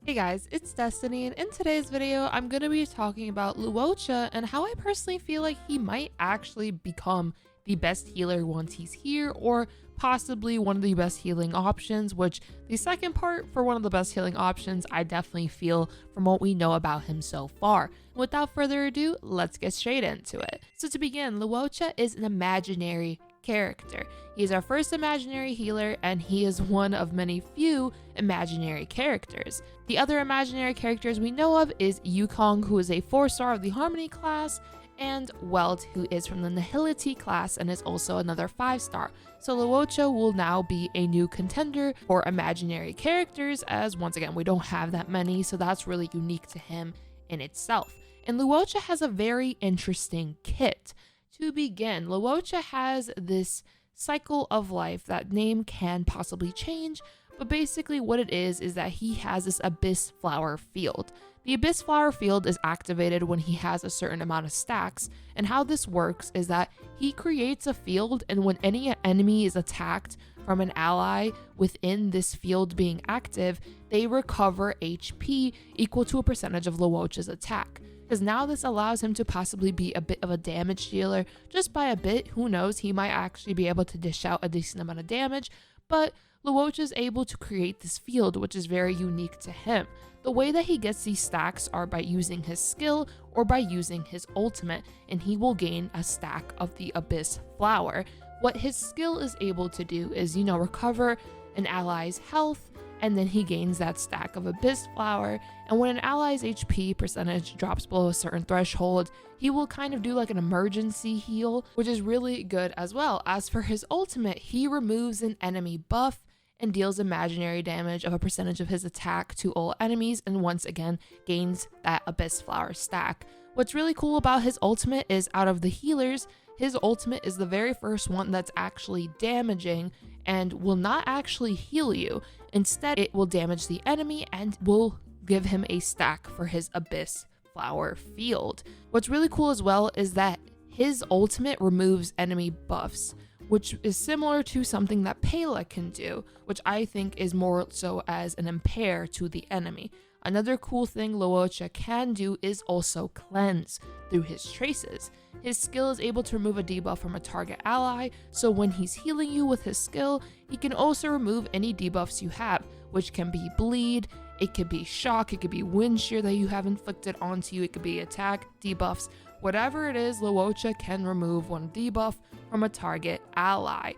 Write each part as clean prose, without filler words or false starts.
Hey guys, it's Destiny, and in today's video, I'm going to be talking about Luocha and how I personally feel like he might actually become the best healer once he's here, or possibly one of the best healing options, which the second part for one of the best healing options, I definitely feel from what we know about him so far. Without further ado, let's get straight into it. So to begin, Luocha is an imaginary character. He's our first imaginary healer, and he is one of many few imaginary characters. The other imaginary characters we know of is Yukong, who is a 4-star of the Harmony class, and Welt, who is from the Nihility class and is also another 5-star. So Luocha will now be a new contender for imaginary characters, as once again, we don't have that many, so that's really unique to him in itself. And Luocha has a very interesting kit. To begin, Luocha has this cycle of life. That name can possibly change, but basically what it is that he has this Abyss Flower field. The Abyss Flower field is activated when he has a certain amount of stacks, and how this works is that he creates a field, and when any enemy is attacked from an ally within this field being active, they recover HP equal to a percentage of Luocha's attack. Because now this allows him to possibly be a bit of a damage dealer. Just by a bit, who knows, he might actually be able to dish out a decent amount of damage, but Luocha is able to create this field, which is very unique to him. The way that he gets these stacks are by using his skill or by using his ultimate, and he will gain a stack of the Abyss Flower. What his skill is able to do is, recover an ally's health, and then he gains that stack of Abyss Flower, and when an ally's HP percentage drops below a certain threshold, he will kind of do like an emergency heal, which is really good as well. As for his ultimate, he removes an enemy buff and deals imaginary damage of a percentage of his attack to all enemies, and once again gains that Abyss Flower stack. What's really cool about his ultimate is, out of the healers, his ultimate is the very first one that's actually damaging and will not actually heal you. Instead, it will damage the enemy and will give him a stack for his Abyss Flower field. What's really cool as well is that his ultimate removes enemy buffs, which is similar to something that Pela can do, which I think is more so as an impair to the enemy. Another cool thing Luocha can do is also cleanse through his traces. His skill is able to remove a debuff from a target ally, so when he's healing you with his skill, he can also remove any debuffs you have, which can be bleed, it could be shock, it could be wind shear that you have inflicted onto you, it could be attack, debuffs, whatever it is, Luocha can remove one debuff from a target ally.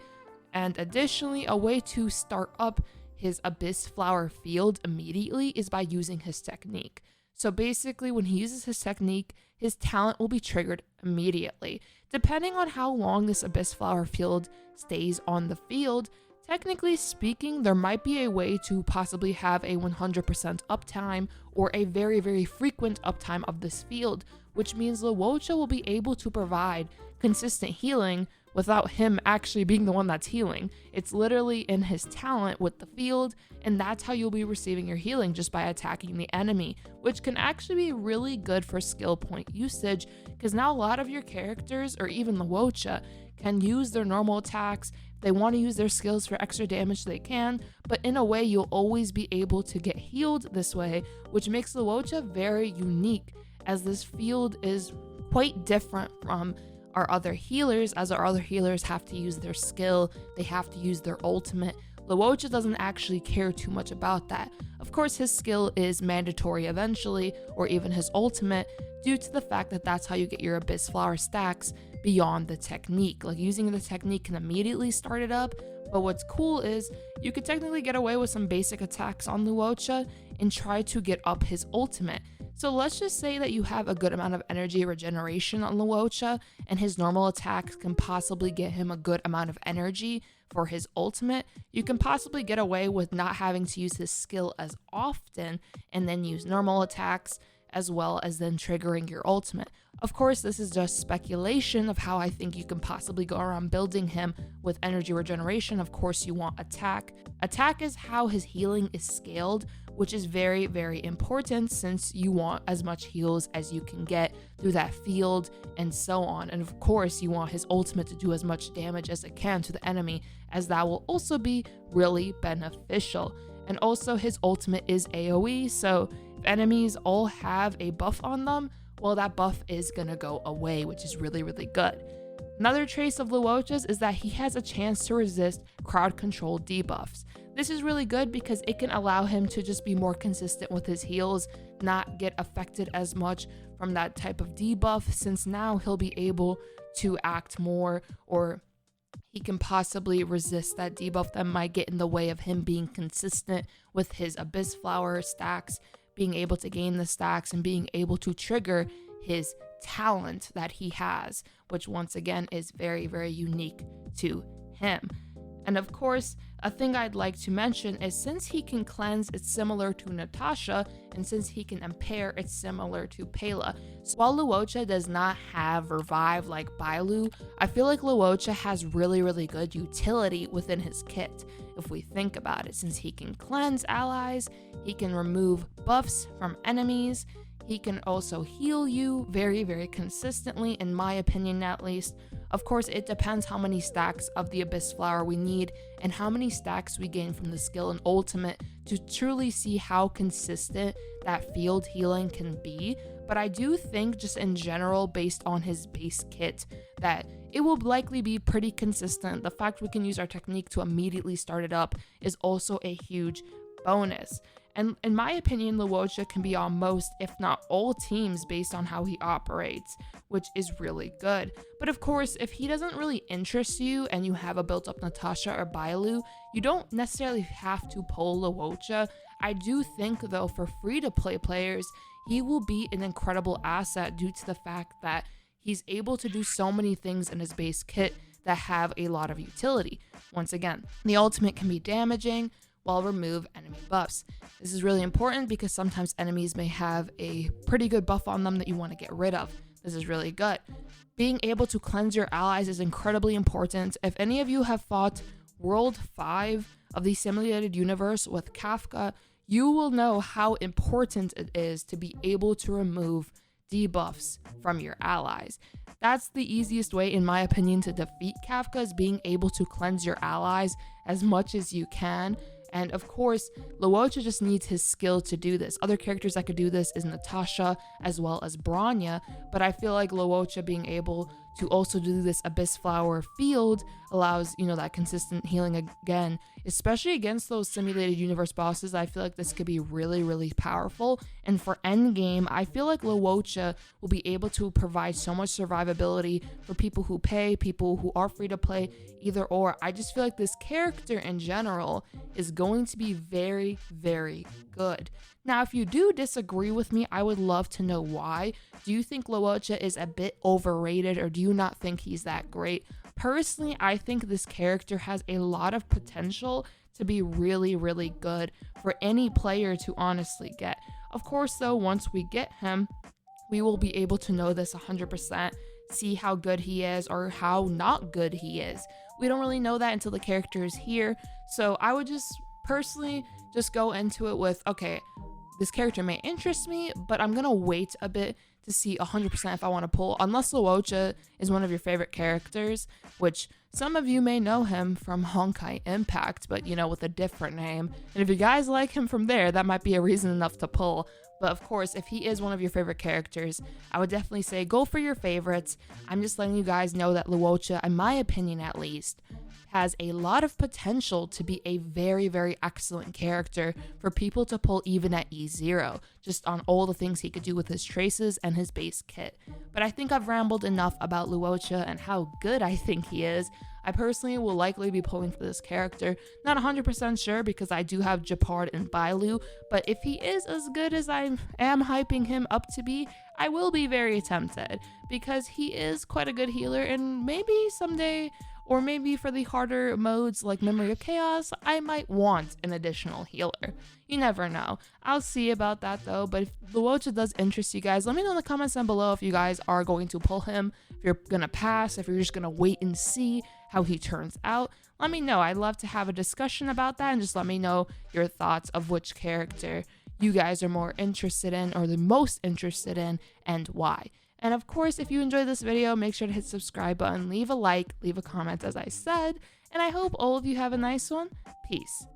And additionally, a way to start up his Abyss Flower field immediately is by using his technique. So basically, when he uses his technique, his talent will be triggered immediately. Depending on how long this Abyss Flower field stays on the field, technically speaking, there might be a way to possibly have a 100% uptime or a very, very frequent uptime of this field, which means Luocha will be able to provide consistent healing without him actually being the one that's healing. It's literally in his talent with the field, and that's how you'll be receiving your healing, just by attacking the enemy, which can actually be really good for skill point usage, because now a lot of your characters, or even Luocha, can use their normal attacks. If they want to use their skills for extra damage, they can, but in a way you'll always be able to get healed this way, which makes Luocha very unique, as this field is quite different from our other healers, as our other healers have to use their skill, they have to use their ultimate. Luocha doesn't actually care too much about that. Of course, his skill is mandatory eventually, or even his ultimate, due to the fact that that's how you get your Abyss Flower stacks beyond the technique. Like, using the technique can immediately start it up, but what's cool is you could technically get away with some basic attacks on Luocha and try to get up his ultimate. So let's just say that you have a good amount of energy regeneration on Luocha, and his normal attacks can possibly get him a good amount of energy for his ultimate. You can possibly get away with not having to use his skill as often, and then use normal attacks as well as then triggering your ultimate. Of course, this is just speculation of how I think you can possibly go around building him with energy regeneration. Of course, you want attack. Attack is how his healing is scaled, which is very, very important, since you want as much heals as you can get through that field and so on. And of course, you want his ultimate to do as much damage as it can to the enemy, as that will also be really beneficial. And also his ultimate is AoE, so if enemies all have a buff on them, well, that buff is gonna go away, which is really, really good. Another trace of Luocha's is that he has a chance to resist crowd control debuffs. This is really good because it can allow him to just be more consistent with his heals, not get affected as much from that type of debuff, since now he'll be able to act more, or he can possibly resist that debuff that might get in the way of him being consistent with his Abyss Flower stacks, being able to gain the stacks, and being able to trigger his talent that he has, which once again is very, very unique to him. And of course, a thing I'd like to mention is since he can cleanse, it's similar to Natasha, and since he can impair, it's similar to Pela. So while Luocha does not have revive like Bailu, I feel like Luocha has really, really good utility within his kit. If we think about it, since he can cleanse allies, he can remove buffs from enemies, he can also heal you very, very consistently, in my opinion at least. Of course, it depends how many stacks of the Abyss Flower we need and how many stacks we gain from the skill and ultimate to truly see how consistent that field healing can be. But I do think just in general, based on his base kit, that it will likely be pretty consistent. The fact we can use our technique to immediately start it up is also a huge bonus. And in my opinion, Luocha can be on most, if not all teams based on how he operates, which is really good. But of course, if he doesn't really interest you and you have a built-up Natasha or Bailu, you don't necessarily have to pull Luocha. I do think, though, for free-to-play players, he will be an incredible asset due to the fact that he's able to do so many things in his base kit that have a lot of utility. Once again, the ultimate can be damaging, while remove enemy buffs. This is really important because sometimes enemies may have a pretty good buff on them that you want to get rid of. This is really good. Being able to cleanse your allies is incredibly important. If any of you have fought World 5 of the Simulated Universe with Kafka, you will know how important it is to be able to remove debuffs from your allies. That's the easiest way, in my opinion, to defeat Kafka, is being able to cleanse your allies as much as you can. And of course, Luocha just needs his skill to do this. Other characters that could do this is Natasha as well as Bronya, but I feel like Luocha being able to also do this Abyss Flower field allows, that consistent healing again, especially against those Simulated Universe bosses. I feel like this could be really, really powerful. And for endgame, I feel like Luocha will be able to provide so much survivability for people who pay, people who are free to play, either or. I just feel like this character in general is going to be very, very good. Now, if you do disagree with me, I would love to know why. Do you think Luocha is a bit overrated, or do you not think he's that great? Personally, I think this character has a lot of potential to be really, really good for any player to honestly get. Of course, though, once we get him, we will be able to know this 100%, see how good he is or how not good he is. We don't really know that until the character is here. So I would just personally just go into it with, okay, this character may interest me, but I'm gonna wait a bit to see 100% if I want to pull, unless Luocha is one of your favorite characters, which some of you may know him from Honkai Impact, but with a different name. And if you guys like him from there, that might be a reason enough to pull. But of course, if he is one of your favorite characters, I would definitely say go for your favorites. I'm just letting you guys know that Luocha, in my opinion at least, has a lot of potential to be a very, very excellent character for people to pull even at E0, just on all the things he could do with his traces and his base kit. But I think I've rambled enough about Luocha and how good I think he is. I personally will likely be pulling for this character. Not 100% sure because I do have Japard and Bailu, but if he is as good as I am hyping him up to be, I will be very tempted because he is quite a good healer, and maybe someday, or maybe for the harder modes like Memory of Chaos, I might want an additional healer. You never know. I'll see about that though, but if Luocha does interest you guys, let me know in the comments down below if you guys are going to pull him, if you're gonna pass, if you're just gonna wait and see how he turns out. Let me know. I'd love to have a discussion about that, and just let me know your thoughts of which character you guys are more interested in or the most interested in and why. And of course, if you enjoyed this video, make sure to hit the subscribe button, leave a like, leave a comment as I said, and I hope all of you have a nice one. Peace.